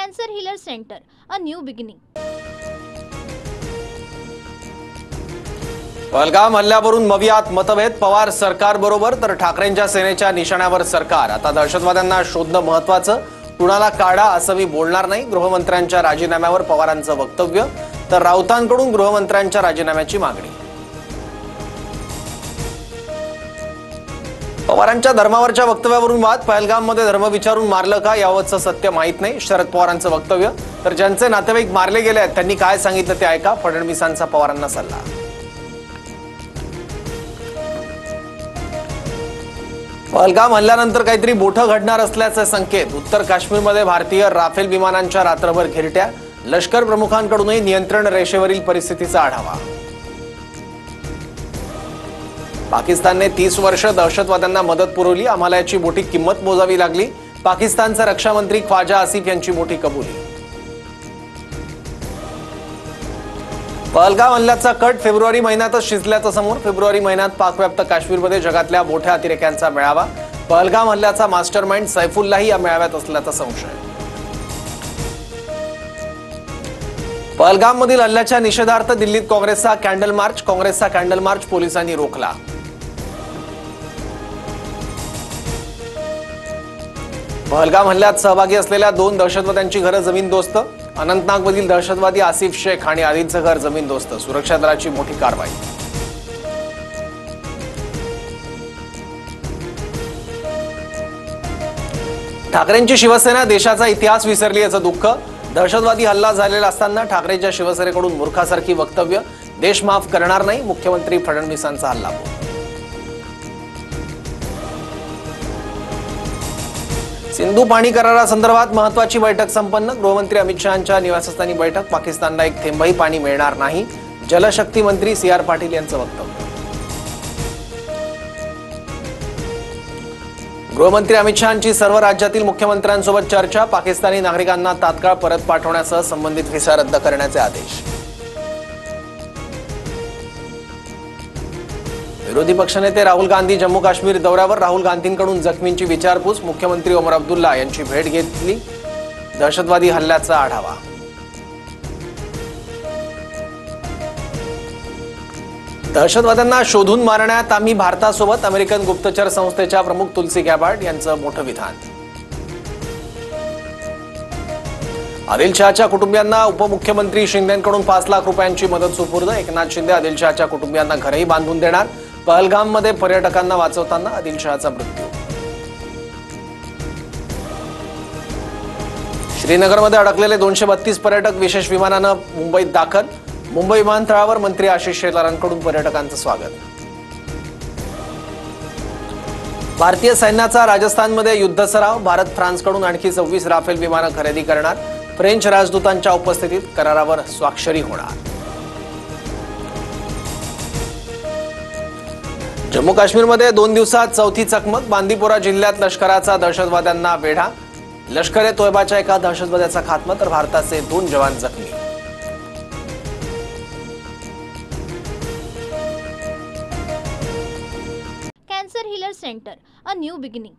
Cancer Healer Center, a new beginning. Pahalgam हल्ल्यावरून मवियात मतभेद. पवार सरकार बरोबर तर ठाकरेंच्या सेनेच्या निशाण्यावर सरकार. आता दहशतवाद्यांना शोधणं महत्त्वाचं, कुणाला काढा असं मी बोलणार नाही. गृहमंत्र्यांच्या राजीनाम्यावर पवारांचं वक्तव्य, तर राऊतांकडून गृहमंत्र्यांच्या राजीनाम्याची मागणी. पवारांच्या धर्मावरच्या वक्तव्यावरून वाद. पहलगाममध्ये धर्म विचारून मारलं का यावतचं सत्य माहीत नाही. शरद पवारांचं वक्तव्य, तर ज्यांचे नातेवाईक मारले गेले आहेत त्यांनी काय सांगितलं ते ऐका. फडणवीसांचा पवारांना सल्ला. पहलगाम हल्ल्यानंतर काहीतरी मोठं घडणार असल्याचे संकेत. उत्तर काश्मीरमध्ये भारतीय राफेल विमानांच्या रात्रभर घिरट्या. लष्कर प्रमुखांकडूनही नियंत्रण रेषेवरील परिस्थितीचा आढावा. पाकिस्तानने 30 वर्ष दहशतवाद्यांना मदत पुरवली, आम्हाला याची मोठी किंमत मोजावी लागली. पाकिस्तानचे रक्षा मंत्री ख्वाजा आसिफ यांची मोठी कबुली. पहलगाम हल्ल्याचा कट फेब्रुवारी महिन्यातच शिजल्याचं समोर. फेब्रुवारी महिन्यात पाकव्याप्त काश्मीरमध्ये जगातल्या मोठ्या अतिरेक्यांचा मेळावा. पहलगाम हल्ल्याचा मास्टरमाइंड सैफुल्लाही या मेळाव्यात असल्याचा संशय. पहलगाममधील हल्ल्याच्या निषेधार्थ दिल्लीत काँग्रेसचा कॅन्डल मार्च. काँग्रेसचा कॅन्डल मार्च पोलिसांनी रोखला. पहलगाम हल्ल्यात सहभागी असलेल्या 2 दहशतवाद्यांची घरं जमीनदोस्त. अनंतनागमधील दहशतवादी आसिफ शेख आणि आदिलचं घर जमीनदोस्त. सुरक्षा दलाची मोठी कारवाई. ठाकरेंची शिवसेना देशाचा इतिहास विसरली याचं दुःख. दहशतवादी हल्ला झालेला असताना ठाकरेंच्या शिवसेनेकडून मूर्खासारखी वक्तव्य. देश माफ करणार नाही, मुख्यमंत्री फडणवीसांचा हल्लाबोल. सिंधू पाणी करारासंदर्भात महत्त्वाची बैठक संपन्न. गृहमंत्री अमित शहांच्या निवासस्थानी बैठक. पाकिस्तानला एक थेंबही पाणी मिळणार नाही, जलशक्ती मंत्री CR पाटील यांचं वक्तव्य. गृहमंत्री अमित शहांची सर्व राज्यातील मुख्यमंत्र्यांसोबत चर्चा. पाकिस्तानी नागरिकांना तात्काळ परत पाठवण्यासह संबंधित व्हिसा रद्द करण्याचे आदेश. विरोधी पक्षनेते राहुल गांधी जम्मू काश्मीर दौऱ्यावर. राहुल गांधींकडून जखमींची विचारपूस. मुख्यमंत्री ओमर अब्दुल्ला यांची भेट घेतली. दहशतवादी हल्ल्याचा आढावा. दहशतवाद्यांना शोधून मारण्यात आम्ही भारतासोबत. अमेरिकन गुप्तचर संस्थेच्या प्रमुख तुलसी गॅबार्ड यांचं मोठं विधान. आदिल शहाच्या कुटुंबियांना उपमुख्यमंत्री शिंदेंकडून 5 लाख रुपयांची मदत सुपूर्द. एकनाथ शिंदे आदिल शहाच्या कुटुंबियांना घरही बांधून देणार. पहलगाममध्ये पर्यटकांना वाचवताना आदिल शहाचा मृत्यू. श्रीनगरमध्ये अडकलेले 232 पर्यटक विशेष विमानानं मुंबईत दाखल. मुंबई विमानतळावर मंत्री आशिष शेलारांकडून पर्यटकांचं स्वागत. भारतीय सैन्याचा राजस्थानमध्ये युद्ध सराव. भारत फ्रान्सकडून आणखी 26 राफेल विमानं खरेदी करणार. फ्रेंच राजदूतांच्या उपस्थितीत करारावर स्वाक्षरी होणार. जम्मू काश्मीरमध्ये 2 दिवसात चौथी चकमक. बांदीपोरा जिल्ह्यात लष्कराचा दहशतवाद्यांना वेढा. लष्कर ए तोयबाच्या एका दहशतवाद्याचा खात्मा, तर भारताचे 2 जवान जखमी. Cancer Healer Center, a new beginning.